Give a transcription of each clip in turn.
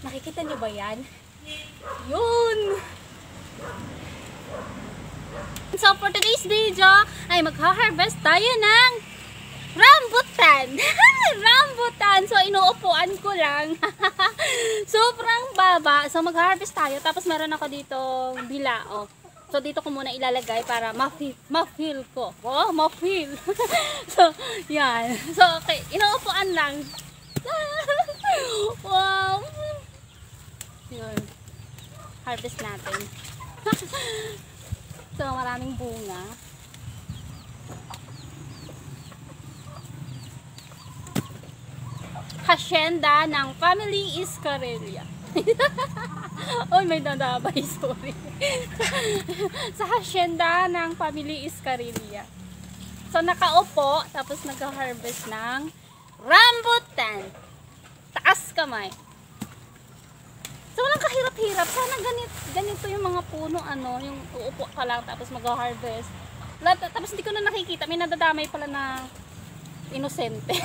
Nakikita niyo ba yan? Yun! So for today's video ay magha-harvest tayo ng rambutan. Rambutan. So inuupuan ko lang. Sobrang baba. So magha-harvest tayo. Tapos meron ako dito bilao. So dito ko muna ilalagay para ma-feel ko. Oh, ma-feel. So yan. So okay, inuupuan lang. Wow. Yun. Harvest natin. So maraming bunga. Hacienda ng Family Iscarilla. Oh, may dadabay, sorry. Sa hacienda ng Family Iscarilla. So nakaupo, tapos nag-harvest ng rambutan. Taas kamay. So walang kahirap-hirap. Sana ganito yung mga puno, ano, yung uupo ka lang tapos mag-harvest. Tapos hindi ko na nakikita, may nadadamay pala na inosente.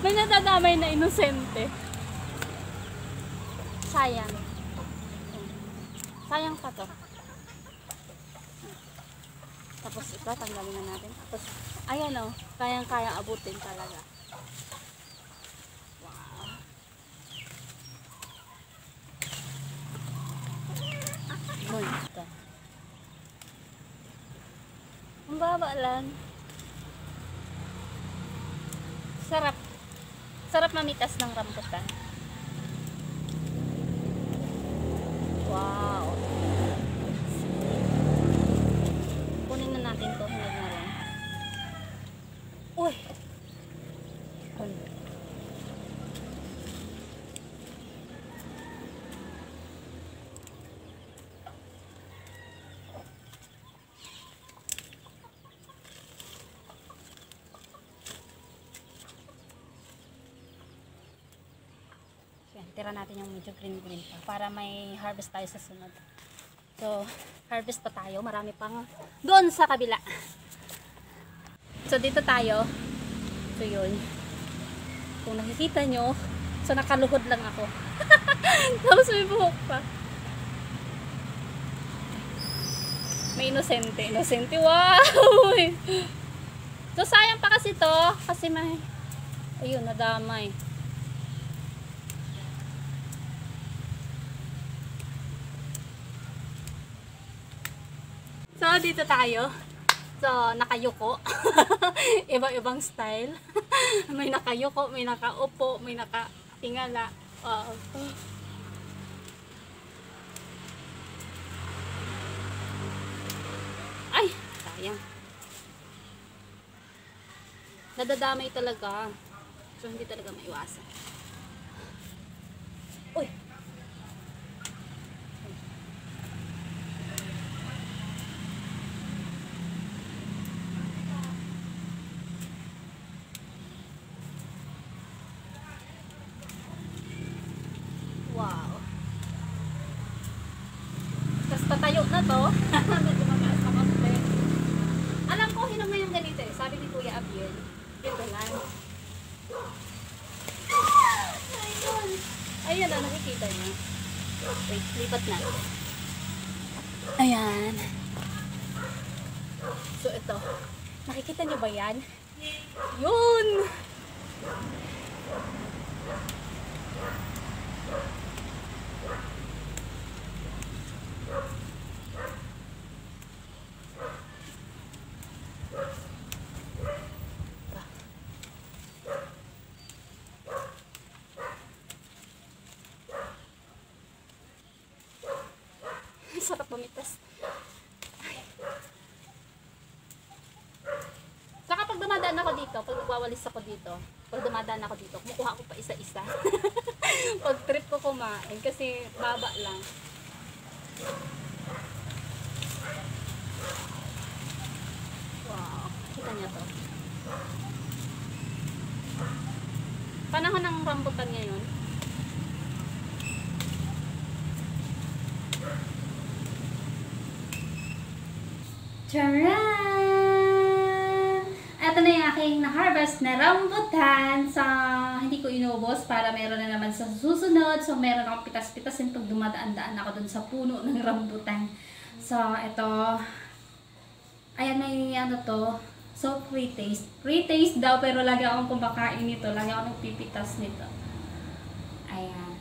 May nadadamay na inosente. Sayang. Sayang pa to. Tapos ito, tanggalin na natin. Tapos, ayan o, kayang-kayang abutin talaga. Wow. Boy, ito. Ang baba lang. Sarap. Sarap mamitas ng rambutan. Wow. Kunin na natin to. Hinag na rin. Uy. Tira natin yung medyo green pa para may harvest tayo sa sunod. So harvest pa tayo, marami pang doon sa kabila. So dito tayo. So yun, kung nakikita nyo, so nakaluhod lang ako. Tapos may buhok pa. May inosente, wow. So sayang pa kasi to, kasi may, ayun, nadamay. So, dito tayo. So, nakayuko. Iba-ibang style. May nakayuko, may nakaupo, may nakatingala. Wow. Ay, sayang. Nadadamay talaga. So, hindi talaga maiwasan. Uy! Wow. Tapos tatayo na to. Medyo mataas na konti. Alam ko, hinog na yung ganito eh. Sabi ni Kuya Abiel. Dito lang. Ayun. Ayan na, nakikita niyo. Wait, lipat na. Ayan. So, ito. Nakikita niyo ba yan? Yun! Sarap pumitas. Saka pag dumadaan ako dito, pag nagwawalis ako dito, pag dumadaan ako dito, kumukuha ko pa isa-isa. Pag trip ko kumain, kasi baba lang. Wow, kita niya to. Panahon ng rambutan ngayon. Charan! Ito na yung aking na-harvest pitas na rambutan. Hindi ko inubos para meron na naman sa susunod. So, meron akong pitas-pitasin pag dumadaan-daan ako dun sa puno ng rambutan. So, ito. Ayan, may ano to. So, free taste. Free taste daw, pero lagi akong kumakain nito. Lagi akong nagpipitas nito. Ayan.